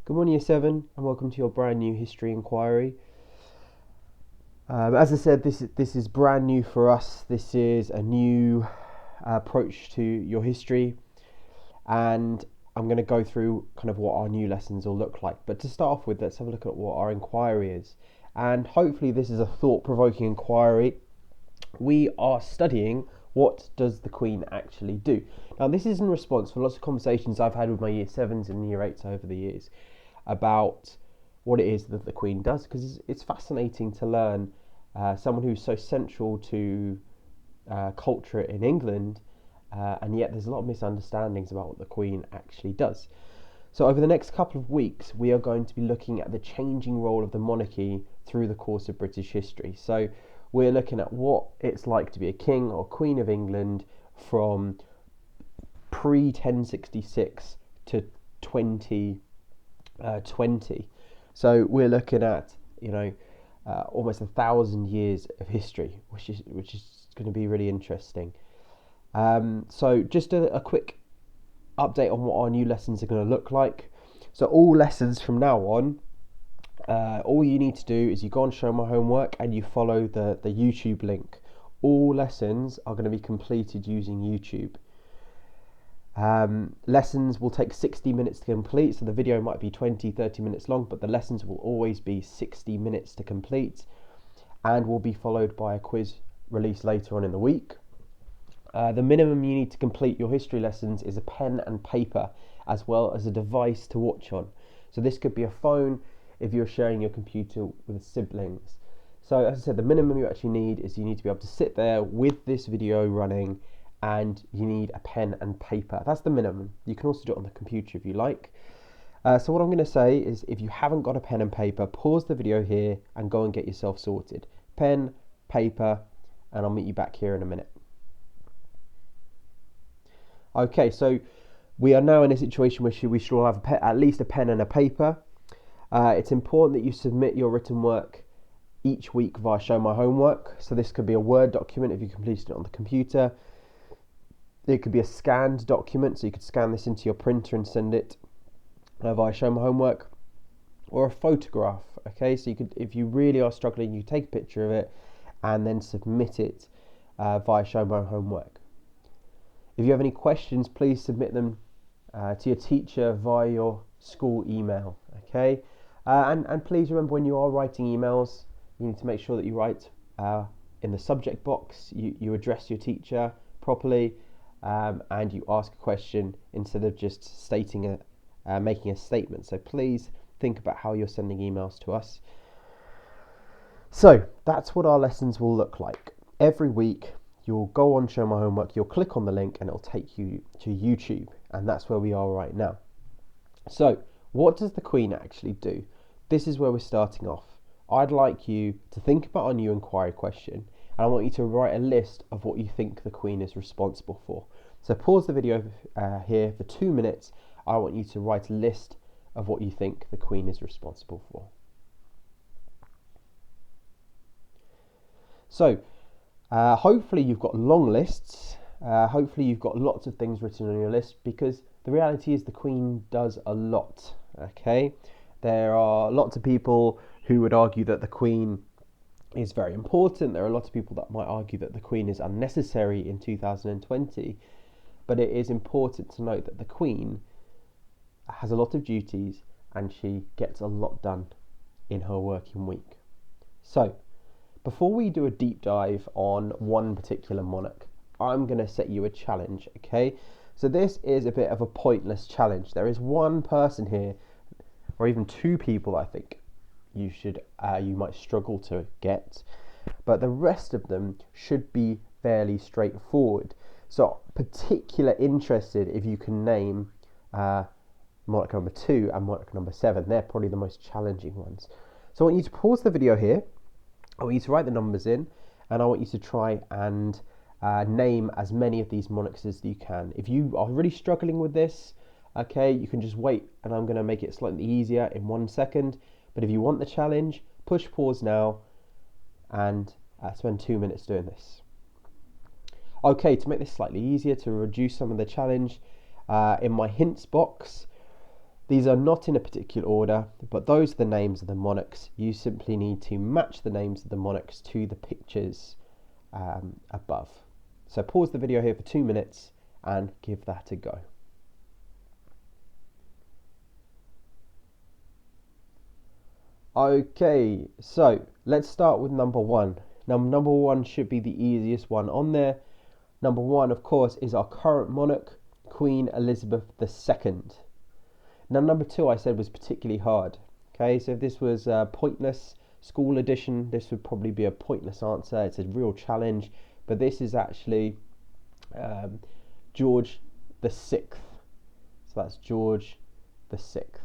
Good morning, Year 7, and welcome to your brand new history inquiry. As I said, this is brand new for us. This is a new approach to your history, and I'm going to go through kind of what our new lessons will look like. But to start off with, let's have a look at what our inquiry is. And hopefully this is a thought-provoking inquiry. We are studying what does the Queen actually do. Now, this is in response to lots of conversations I've had with my Year 7s and Year 8s over the years about what it is that the Queen does, because it's fascinating to learn someone who's so central to culture in England, and yet there's a lot of misunderstandings about what the Queen actually does. So over the next couple of weeks, we are going to be looking at the changing role of the monarchy through the course of British history. So we're looking at what it's like to be a king or queen of England from pre-1066 to 2020. So we're looking at almost 1,000 years of history, which is going to be really interesting. So just a quick update on what our new lessons are going to look like. So all lessons from now on, all you need to do is you go on Show My Homework and you follow the YouTube link. All lessons are going to be completed using YouTube. Lessons will take 60 minutes to complete, so the video might be 20-30 minutes long, but the lessons will always be 60 minutes to complete and will be followed by a quiz released later on in the week. The minimum you need to complete your history lessons is a pen and paper, as well as a device to watch on. So this could be a phone if you're sharing your computer with siblings. So as I said, the minimum you actually need is you need to be able to sit there with this video running, and you need a pen and paper. That's the minimum. You can also do it on the computer if you like. So what I'm going to say is, if you haven't got a pen and paper, pause the video here and go and get yourself sorted. Pen, paper, and I'll meet you back here in a minute. Okay, so we are now in a situation where we should all have at least a pen and a paper. It's important that you submit your written work each week via Show My Homework. So this could be a Word document if you completed it on the computer. It could be a scanned document, so you could scan this into your printer and send it via Show My Homework, or a photograph. Okay, so you could, if you really are struggling, you take a picture of it and then submit it via Show My Homework. If you have any questions, please submit them to your teacher via your school email. Okay, and please remember, when you are writing emails, you need to make sure that you write in the subject box. You address your teacher properly. And you ask a question instead of just making a statement. So please think about how you're sending emails to us. So that's what our lessons will look like. Every week you'll go on Show My Homework, you'll click on the link and it'll take you to YouTube, and that's where we are right now. So what does the Queen actually do? This is where we're starting off. I'd like you to think about our new inquiry question, and I want you to write a list of what you think the Queen is responsible for. So pause the video here for 2 minutes. I want you to write a list of what you think the Queen is responsible for. So hopefully you've got long lists. Hopefully you've got lots of things written on your list, because the reality is the Queen does a lot. Okay, there are lots of people who would argue that the Queen is very important. There are a lot of people that might argue that the Queen is unnecessary in 2020, but it is important to note that the Queen has a lot of duties and she gets a lot done in her working week. So before we do a deep dive on one particular monarch, I'm going to set you a challenge. Okay, so this is a bit of a pointless challenge. There is one person here, or even two people, I think you might struggle to get, but the rest of them should be fairly straightforward. So particular interested if you can name monarch number 2 and monarch number 7. They're probably the most challenging ones. So I want you to pause the video here. I want you to write the numbers in, and I want you to try and name as many of these monarchs as you can. If you are really struggling with this, okay, you can just wait, and I'm going to make it slightly easier in 1 second. But if you want the challenge, push pause now and spend 2 minutes doing this. Okay, to make this slightly easier, to reduce some of the challenge, in my hints box, These are not in a particular order, but those are the names of the monarchs. You simply need to match the names of the monarchs to the pictures above. So pause the video here for 2 minutes and give that a go. Okay, so let's start with number one. Now, number one should be the easiest one on there. Number one, of course, is our current monarch, Queen Elizabeth II. Now, number two, I said, was particularly hard. Okay, so if this was a pointless school edition, this would probably be a pointless answer. It's a real challenge, but this is actually George the Sixth. So that's George the Sixth.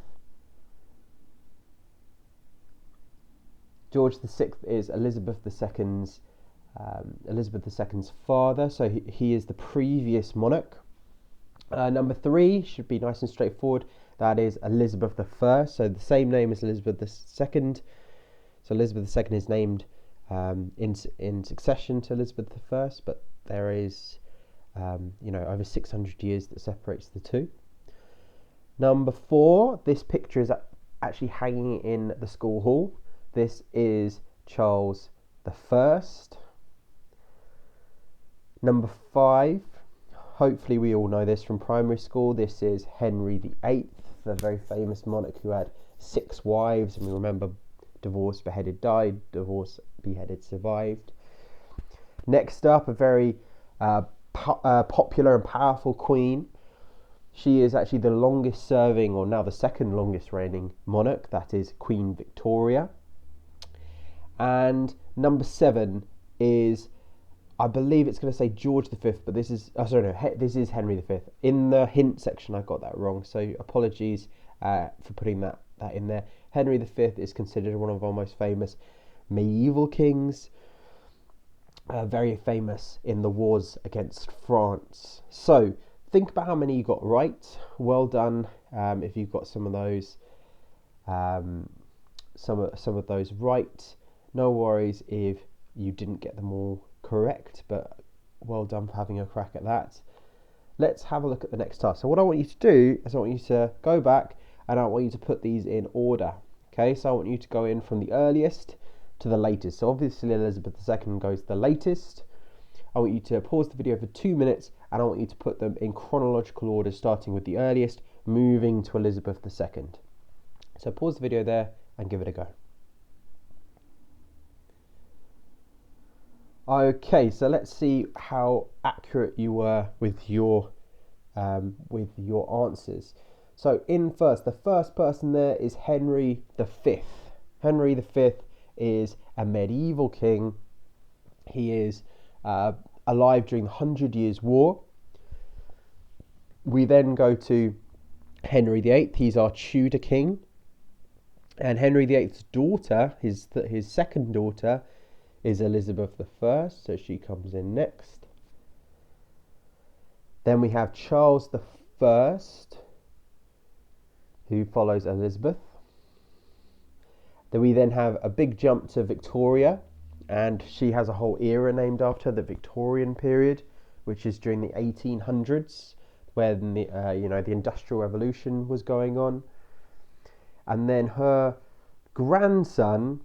George the Sixth is Elizabeth II's father, so he is the previous monarch. Number three should be nice and straightforward. That is Elizabeth I, so the same name as Elizabeth II. So Elizabeth II is named in succession to Elizabeth I, but there is over 600 years that separates the two. Number four, this picture is actually hanging in the school hall. This is Charles I. Number five, hopefully we all know this from primary school. This is Henry VIII, the very famous monarch who had 6 wives, and we remember divorced, beheaded, died, divorced, beheaded, survived. Next up, a very popular and powerful queen. She is actually the longest serving, or now the second longest reigning monarch, that is Queen Victoria. And number 7 is, I believe it's going to say George V, but this is, this is Henry V. In the hint section, I got that wrong, so apologies for putting that in there. Henry V is considered one of our most famous medieval kings, very famous in the wars against France. So think about how many you got right. Well done if you've got some of those right. No worries if you didn't get them all correct, but well done for having a crack at that. Let's have a look at the next task. So what I want you to do is I want you to go back and I want you to put these in order. Okay, so I want you to go in from the earliest to the latest. So obviously Elizabeth II goes the latest. I want you to pause the video for 2 minutes and I want you to put them in chronological order, starting with the earliest, moving to Elizabeth II. So pause the video there and give it a go. Okay, so let's see how accurate you were with your answers. So the first person there is Henry V. Henry V is a medieval king. He is alive during the 100 Years' War. We then go to Henry VIII. He's our Tudor king. And Henry VIII's daughter, his second daughter, is Elizabeth I, so she comes in next. Then we have Charles I, who follows Elizabeth. Then we have a big jump to Victoria, and she has a whole era named after her, the Victorian period, which is during the 1800s, when the Industrial Revolution was going on. And then her grandson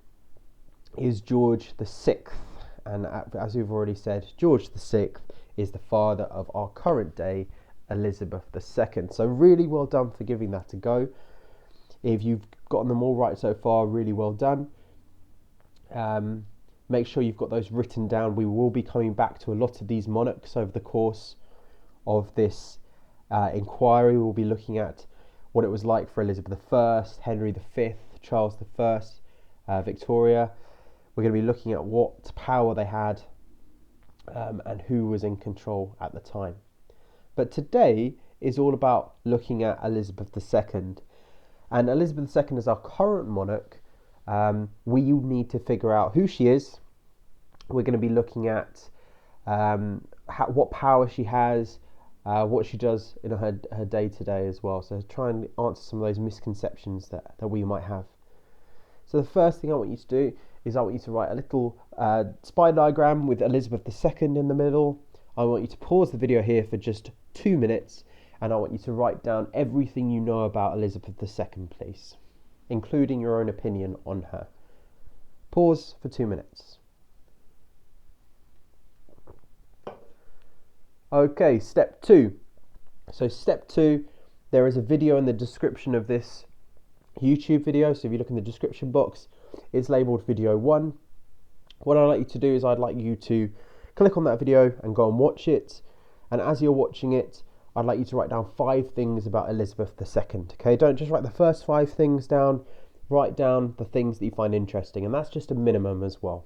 is George VI, and as we've already said, George VI is the father of our current day Elizabeth II. So really well done for giving that a go. If you've gotten them all right so far, really well done. Make sure you've got those written down. We will be coming back to a lot of these monarchs over the course of this inquiry. We'll be looking at what it was like for Elizabeth I, Henry V, Charles I, Victoria. We're going to be looking at what power they had and who was in control at the time. But today is all about looking at Elizabeth II. And Elizabeth II is our current monarch. We need to figure out who she is. We're going to be looking at what power she has, what she does in her day-to-day as well. So try and answer some of those misconceptions that we might have. So the first thing I want you to do is I want you to write a little spider diagram with Elizabeth II in the middle. I want you to pause the video here for just 2 minutes and I want you to write down everything you know about Elizabeth II, please, including your own opinion on her. Pause for 2 minutes. Okay, step 2. So step 2, there is a video in the description of this YouTube video. So if you look in the description box, it's labeled video 1. What I'd like you to do is I'd like you to click on that video and go and watch it. And as you're watching it, I'd like you to write down 5 things about Elizabeth II. Okay, don't just write the first 5 things down. Write down the things that you find interesting, and that's just a minimum as well.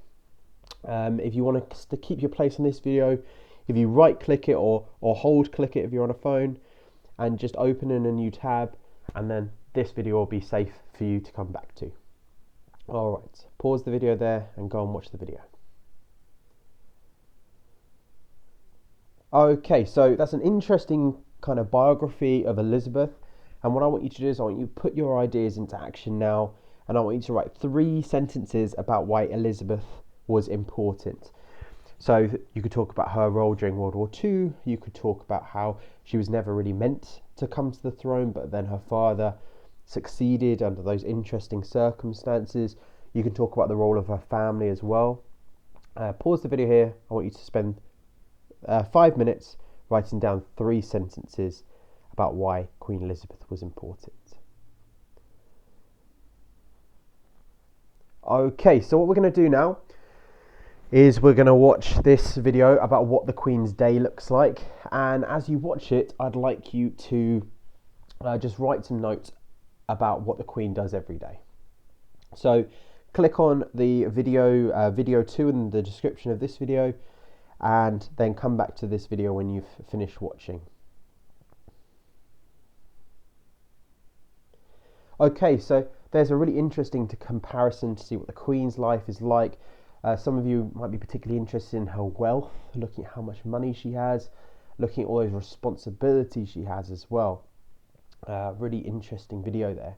If you want to keep your place in this video, if you right click it or hold click it if you're on a phone, and just open in a new tab, and then this video will be safe for you to come back to. Alright, pause the video there and go and watch the video. Okay, so that's an interesting kind of biography of Elizabeth. And what I want you to do is I want you to put your ideas into action now, and I want you to write 3 sentences about why Elizabeth was important. So you could talk about her role during World War II, you could talk about how she was never really meant to come to the throne, but then her father succeeded under those interesting circumstances. You can talk about the role of her family as well. Pause the video here. I want you to spend 5 minutes writing down 3 sentences about why Queen Elizabeth was important. Okay, so what we're going to do now is we're going to watch this video about what the Queen's Day looks like, and as you watch it, I'd like you to just write some notes about what the Queen does every day. So click on the video 2 in the description of this video, and then come back to this video when you've finished watching. Okay, so there's a really interesting comparison to see what the Queen's life is like. Some of you might be particularly interested in her wealth, looking at how much money she has, looking at all those responsibilities she has as well. Really interesting video there.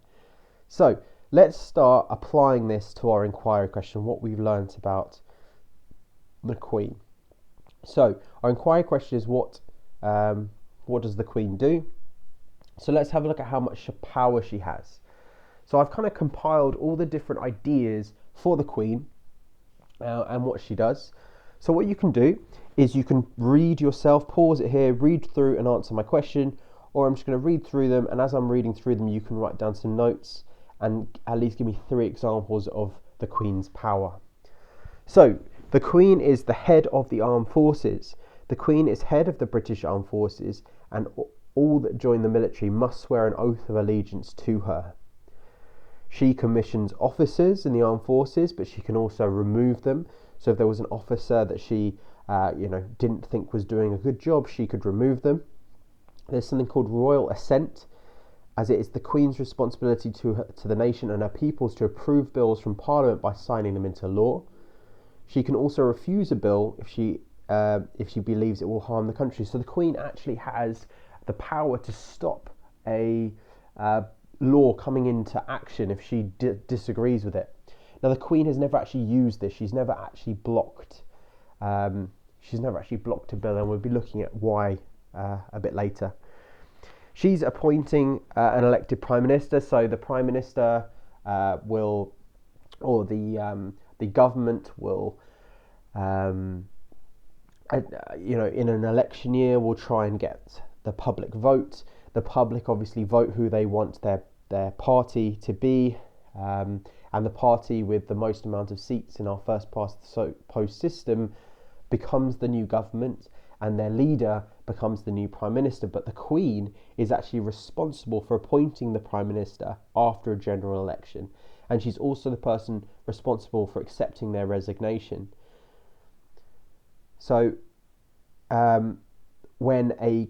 So let's start applying this to our inquiry question, what we've learned about the Queen. So our inquiry question is what does the Queen do? So let's have a look at how much power she has. So I've kind of compiled all the different ideas for the Queen and what she does. So what you can do is you can read yourself, pause it here, read through and answer my question, or I'm just going to read through them, and as I'm reading through them you can write down some notes and at least give me 3 examples of the Queen's power. So the Queen is the head of the armed forces. The Queen is head of the British Armed Forces, and all that join the military must swear an oath of allegiance to her. She commissions officers in the armed forces, but she can also remove them. So if there was an officer that she didn't think was doing a good job, she could remove them. There's something called royal assent, as it is the Queen's responsibility to the nation and her peoples to approve bills from Parliament by signing them into law. She can also refuse a bill if she believes it will harm the country. So the Queen actually has the power to stop a law coming into action if she disagrees with it. Now the Queen has never actually used this. She's never actually blocked a bill, and we'll be looking at why a bit later. She's appointing an elected Prime Minister, so the Prime Minister the government will, in an election year, will try and get the public vote. The public obviously vote who they want their party to be, and the party with the most amount of seats in our first past the post system becomes the new government, and their leader becomes the new Prime Minister. But the Queen is actually responsible for appointing the Prime Minister after a general election, and she's also the person responsible for accepting their resignation. So when a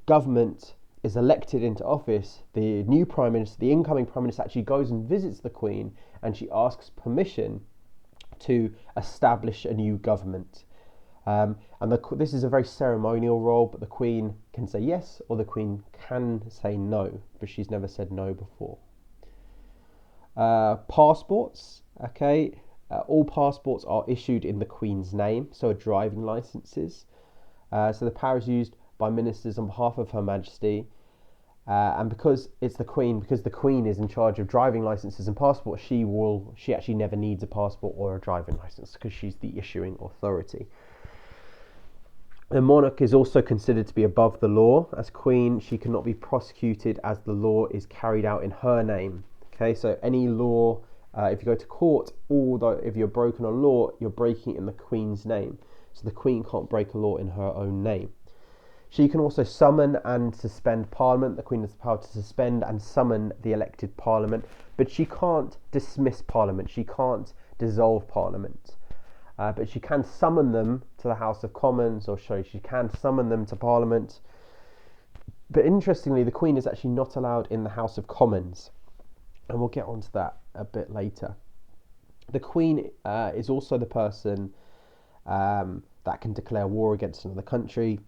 government is elected into office, the new Prime Minister, the incoming Prime Minister, actually goes and visits the Queen, and she asks permission to establish a new government. This is a very ceremonial role, but the Queen can say yes or the Queen can say no, but she's never said no before. Passports, okay. All passports are issued in the Queen's name, so are driving licenses. So the power is used by ministers on behalf of Her Majesty. And because the Queen is in charge of driving licenses and passports, she actually never needs a passport or a driving license because she's the issuing authority. The monarch is also considered to be above the law. As Queen, she cannot be prosecuted as the law is carried out in her name. Okay, so any law, if you go to court, although if you're broken a law, you're breaking it in the Queen's name. So the Queen can't break a law in her own name. She can also summon and suspend Parliament. The Queen has the power to suspend and summon the elected Parliament, but she can't dismiss Parliament. She can't dissolve Parliament. But she can summon them to the House of Commons, or she can summon them to Parliament. But interestingly, the Queen is actually not allowed in the House of Commons, and we'll get onto that a bit later. The Queen is also the person that can declare war against another country.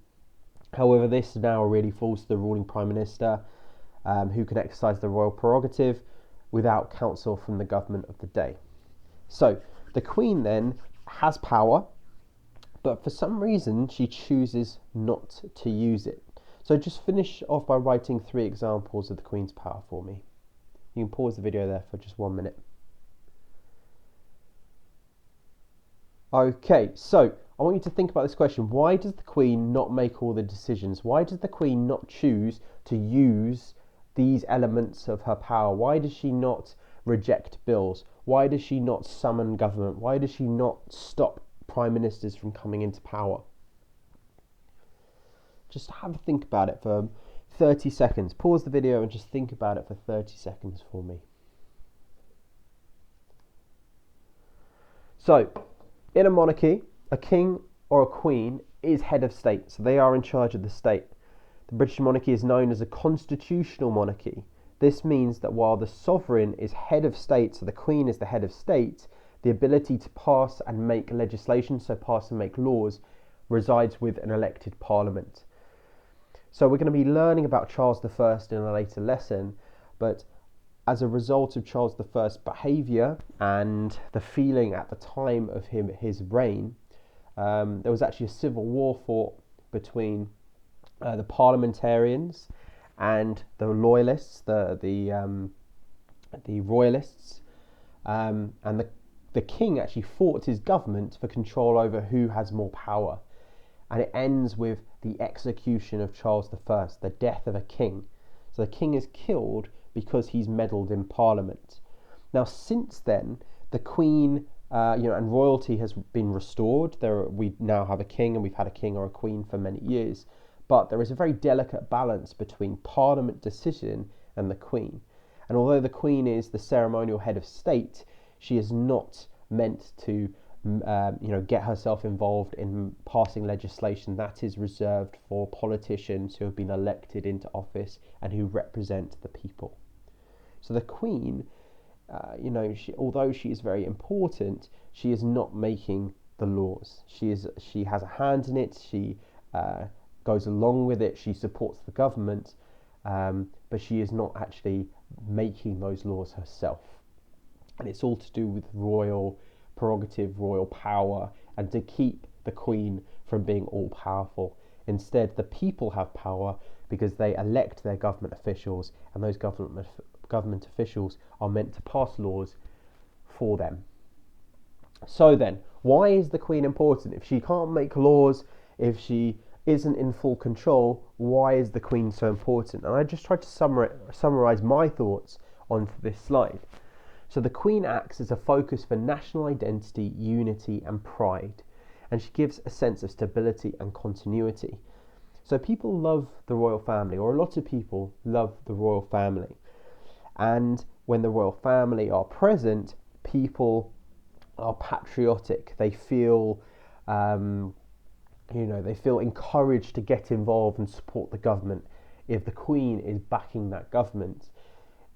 However, this now really falls to the ruling Prime Minister, who can exercise the royal prerogative without counsel from the government of the day. So the Queen then has power, but for some reason she chooses not to use it. So just finish off by writing 3 examples of the Queen's power for me. You can pause the video there for just 1 minute. Okay, so I want you to think about this question. Why does the Queen not make all the decisions? Why does the Queen not choose to use these elements of her power? Why does she not reject bills? Why does she not summon government? Why does she not stop prime ministers from coming into power? Just have a think about it for 30 seconds. Pause the video and just think about it for 30 seconds for me. So, in a monarchy, a king or a queen is head of state, so they are in charge of the state. The British monarchy is known as a constitutional monarchy. This means that while the sovereign is head of state, so the Queen is the head of state, the ability to pass and make legislation, so pass and make laws, resides with an elected parliament. So we're going to be learning about Charles I in a later lesson, but as a result of Charles I's behaviour and the feeling at the time of his reign, there was actually a civil war fought between the parliamentarians and the loyalists, the royalists, and the king actually fought his government for control over who has more power, and it ends with the execution of Charles I, the death of a king. So the king is killed because he's meddled in Parliament. Now, since then, the Queen, and royalty has been restored. We now have a king, and we've had a king or a queen for many years. But there is a very delicate balance between Parliament decision and the Queen. And although the Queen is the ceremonial head of state, she is not meant to, get herself involved in passing legislation. That is reserved for politicians who have been elected into office and who represent the people. So the Queen, although she is very important, she is not making the laws. She has a hand in it. She goes along with it. She supports the government, but she is not actually making those laws herself. And it's all to do with royal prerogative, royal power, and to keep the Queen from being all powerful. Instead, the people have power because they elect their government officials, and those government officials are meant to pass laws for them. So then, why is the Queen important? If she can't make laws, if she isn't in full control, why is the Queen so important? And I just tried to summarize my thoughts onto this slide. So the Queen acts as a focus for national identity, unity and pride, and she gives a sense of stability and continuity. So people love the royal family, or a lot of people love the royal family. And when the royal family are present, people are patriotic. They feel, they feel encouraged to get involved and support the government. If the Queen is backing that government,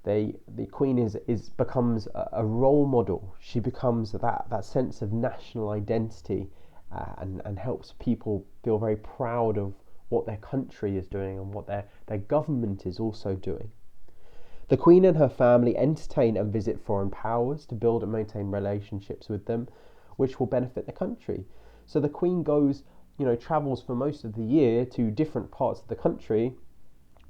the Queen becomes a role model. She becomes that sense of national identity, and helps people feel very proud of what their country is doing and what their government is also doing. The Queen and her family entertain and visit foreign powers to build and maintain relationships with them, which will benefit the country. So the Queen goes travels for most of the year to different parts of the country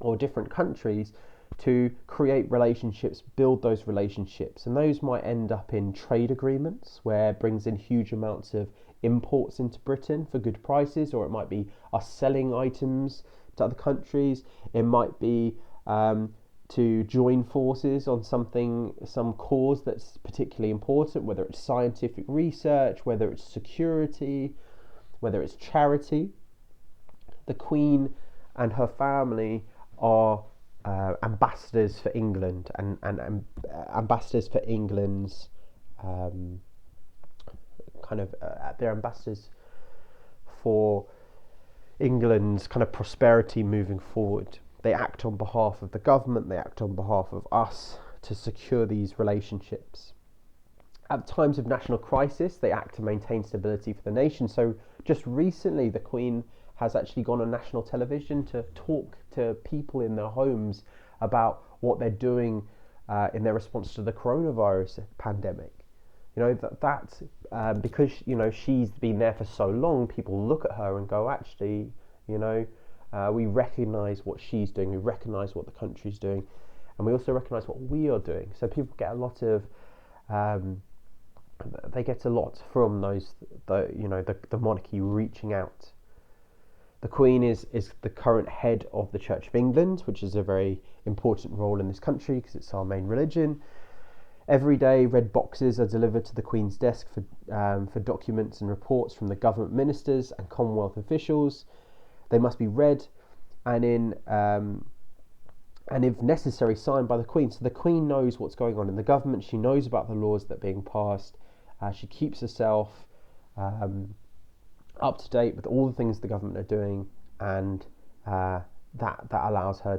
or different countries to create relationships, build those relationships. And those might end up in trade agreements where it brings in huge amounts of imports into Britain for good prices, or it might be us selling items to other countries. It might be to join forces on some cause that's particularly important, whether it's scientific research, whether it's security, whether it's charity. The Queen and her family are ambassadors for England and ambassadors for England's they're ambassadors for England's kind of prosperity moving forward. They act on behalf of the government, they act on behalf of us to secure these relationships. At times of national crisis, they act to maintain stability for the nation. So just recently, the Queen has actually gone on national television to talk to people in their homes about what they're doing in their response to the coronavirus pandemic. That's because she's been there for so long. People look at her and go, actually, we recognise what she's doing. We recognise what the country's doing, and we also recognise what we are doing. So people get a lot of they get a lot from the monarchy reaching out. The Queen is the current head of the Church of England, which is a very important role in this country because it's our main religion. Every day, red boxes are delivered to the Queen's desk for documents and reports from the government ministers and Commonwealth officials. They must be read and if necessary, signed by the Queen. So the Queen knows what's going on in the government. She knows about the laws that are being passed. She keeps herself up to date with all the things the government are doing, and that allows her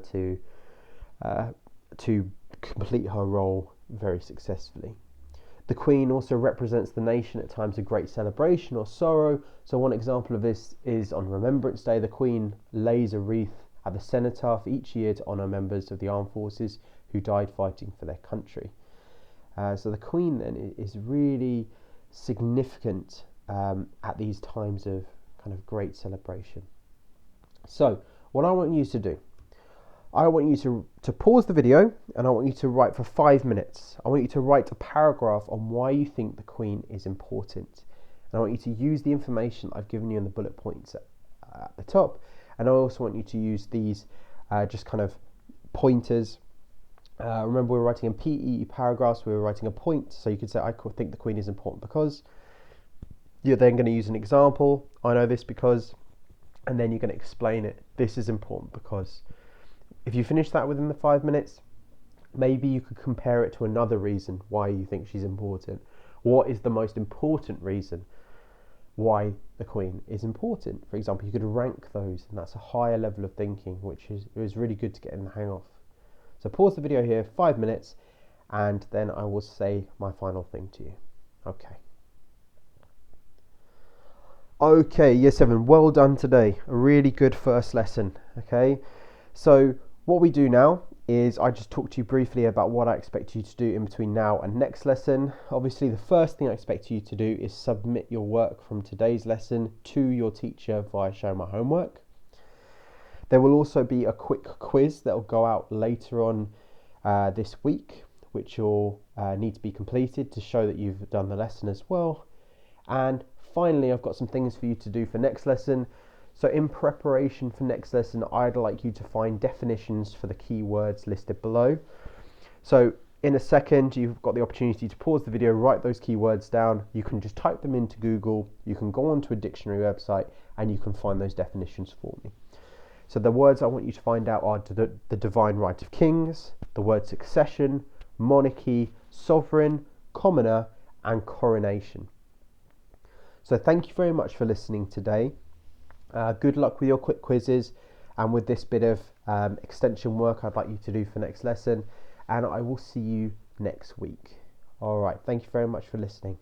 to complete her role very successfully. The Queen also represents the nation at times of great celebration or sorrow. So one example of this is on Remembrance Day. The Queen lays a wreath at the cenotaph each year to honour members of the armed forces who died fighting for their country. So the Queen then is really significant at these times of kind of great celebration. So what I want you to do, I want you to pause the video and I want you to write for 5 minutes. I want you to write a paragraph on why you think the Queen is important. And I want you to use the information I've given you in the bullet points at the top. And I also want you to use these just kind of pointers. Remember, we were writing in PE paragraphs, we were writing a point. So you could say, I think the Queen is important because. You're then going to use an example. I know this because, and then you're going to explain it. This is important because. If you finish that within the 5 minutes, maybe you could compare it to another reason why you think she's important. What is the most important reason why the Queen is important? For example, you could rank those, and that's a higher level of thinking, which is really good to get in the hang of. So pause the video here, 5 minutes, and then I will say my final thing to you. Okay, year 7, well done today. A really good first lesson, okay? So what we do now is I just talk to you briefly about what I expect you to do in between now and next lesson. Obviously, the first thing I expect you to do is submit your work from today's lesson to your teacher via Show My Homework. There will also be a quick quiz that will go out later on this week, which will need to be completed to show that you've done the lesson as well. And finally, I've got some things for you to do for next lesson. So in preparation for next lesson, I'd like you to find definitions for the keywords listed below. So in a second, you've got the opportunity to pause the video, write those keywords down. You can just type them into Google. You can go onto a dictionary website and you can find those definitions for me. So the words I want you to find out are the divine right of kings, the word succession, monarchy, sovereign, commoner, and coronation. So thank you very much for listening today. Good luck with your quick quizzes and with this bit of extension work I'd like you to do for next lesson, and I will see you next week. All right, thank you very much for listening.